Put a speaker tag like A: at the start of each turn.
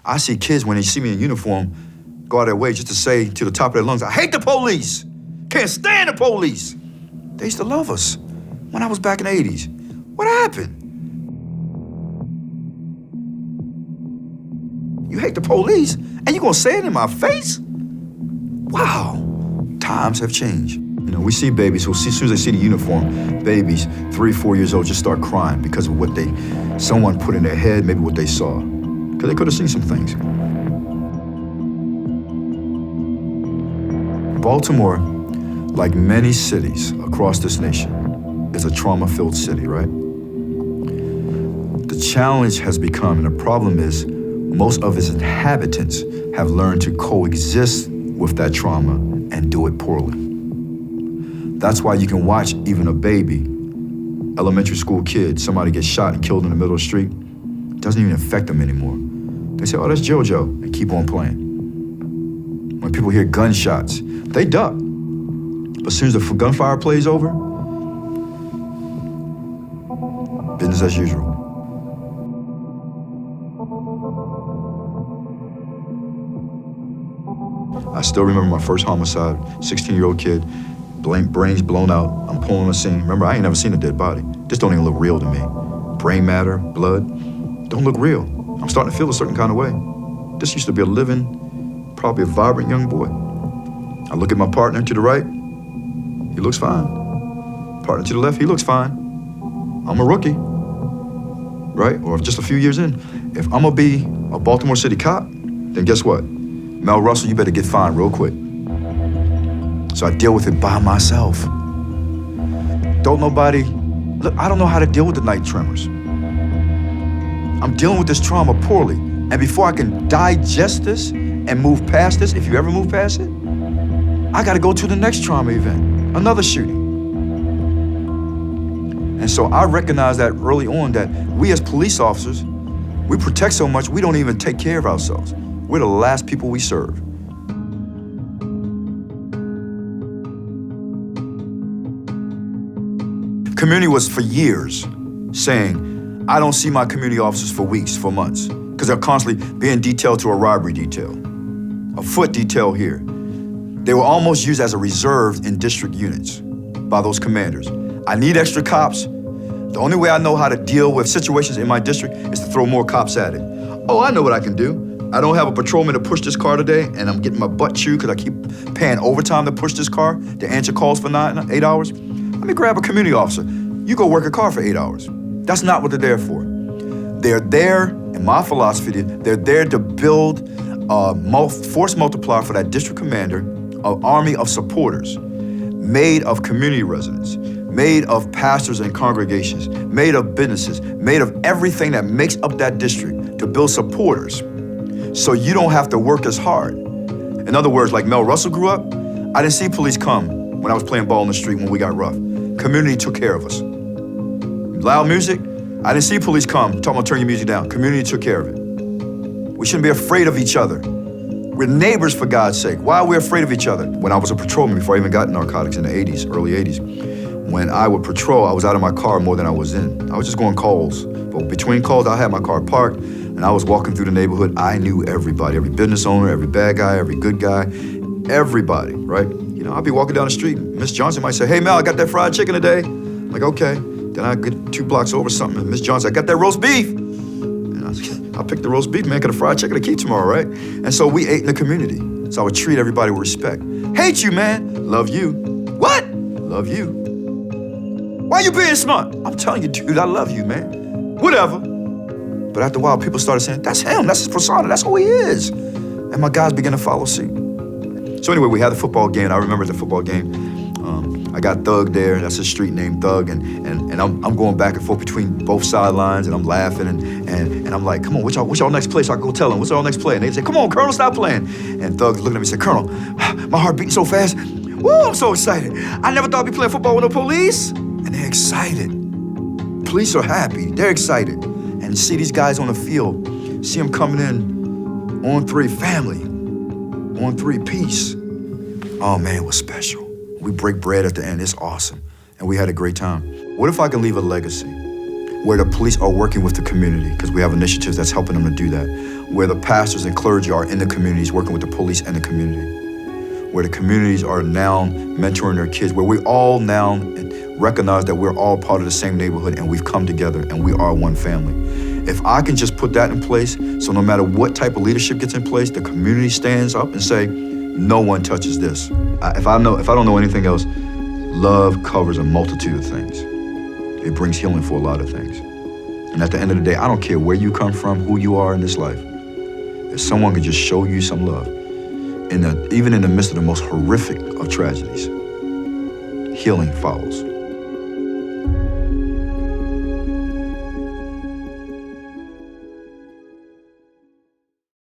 A: I see kids, when they see me in uniform, go out of their way just to say to the top of their lungs, I hate the police! Can't stand the police! They used to love us when I was back in the 80s. What happened? You hate the police, and you gonna say it in my face? Wow, times have changed. You know, we see babies who, as soon as they see the uniform, babies, 3, 4 years old, just start crying because of what someone put in their head, maybe what they saw. Because they could have seen some things. Baltimore, like many cities across this nation, is a trauma-filled city, right? The challenge has become, and the problem is, most of its inhabitants have learned to coexist with that trauma and do it poorly. That's why you can watch even a baby, elementary school kid, somebody get shot and killed in the middle of the street. It doesn't even affect them anymore. They say, oh, that's JoJo, and keep on playing. When people hear gunshots, they duck. But as soon as the gunfire plays over, business as usual. I still remember my first homicide, 16-year-old kid, brains blown out. I'm pulling the scene. Remember, I ain't never seen a dead body. This don't even look real to me. Brain matter, blood, don't look real. I'm starting to feel a certain kind of way. This used to be a living, probably a vibrant young boy. I look at my partner to the right, he looks fine. Partner to the left, he looks fine. I'm a rookie, right? Or just a few years in. If I'm gonna be a Baltimore City cop, then guess what? Mel Russell, you better get fined real quick. So I deal with it by myself. Look, I don't know how to deal with the night tremors. I'm dealing with this trauma poorly. And before I can digest this and move past this, if you ever move past it, I gotta go to the next trauma event, another shooting. And so I recognize that early on that we as police officers, we protect so much, we don't even take care of ourselves. We're the last people we serve. Community was for years saying, I don't see my community officers for weeks, for months, because they're constantly being detailed to a robbery detail, a foot detail here. They were almost used as a reserve in district units by those commanders. I need extra cops. The only way I know how to deal with situations in my district is to throw more cops at it. Oh, I know what I can do. I don't have a patrolman to push this car today, and I'm getting my butt chewed because I keep paying overtime to push this car to answer calls for 8 hours. Let me grab a community officer. You go work a car for 8 hours. That's not what they're there for. They're there, in my philosophy, they're there to build a force multiplier for that district commander, an army of supporters, made of community residents, made of pastors and congregations, made of businesses, made of everything that makes up that district to build supporters so you don't have to work as hard. In other words, like Mel Russell grew up, I didn't see police come when I was playing ball in the street when we got rough. Community took care of us. Loud music, I didn't see police come talking about turn your music down. Community took care of it. We shouldn't be afraid of each other. We're neighbors, for God's sake. Why are we afraid of each other? When I was a patrolman, before I even got narcotics in the 80s, early 80s, when I would patrol, I was out of my car more than I was in. I was just going calls. But between calls, I had my car parked, and I was walking through the neighborhood. I knew everybody, every business owner, every bad guy, every good guy, everybody, right? You know, I'd be walking down the street. Miss Johnson might say, hey, Mel, I got that fried chicken today. I'm like, okay. Then I get 2 blocks over something, and Miss Johnson, I got that roast beef. And I'll pick the roast beef, man, got a fried chicken to keep tomorrow, right? And so we ate in the community. So I would treat everybody with respect. Hate you, man. Love you. What? Love you. Why you being smart? I'm telling you, dude, I love you, man. Whatever. But after a while, people started saying, that's him, that's his persona, that's who he is. And my guys began to follow suit. So anyway, we had the football game. I remember the football game. I got Thug there, that's his street name, Thug, and I'm going back and forth between both sidelines, and I'm laughing, and I'm like, come on, what's y'all next play? So I go tell them, what's our next play? And they say, come on, Colonel, stop playing. And Thug's looking at me and said, Colonel, my heart beating so fast. Woo, I'm so excited. I never thought I'd be playing football with no police. And they're excited. Police are happy, they're excited. And see these guys on the field, see them coming in on 3, family, on 3, peace. Oh man, it was special. We break bread at the end, it's awesome. And we had a great time. What if I can leave a legacy where the police are working with the community, because we have initiatives that's helping them to do that. where the pastors and clergy are in the communities working with the police and the community, where the communities are now mentoring their kids, where we all now recognize that we're all part of the same neighborhood and we've come together and we are one family. If I can just put that in place, so no matter what type of leadership gets in place, the community stands up and say, no one touches this. If I don't know anything else, love covers a multitude of things. It brings healing for a lot of things. And at the end of the day, I don't care where you come from, who you are in this life. If someone can just show you some love, even in the midst of the most horrific of tragedies, healing follows.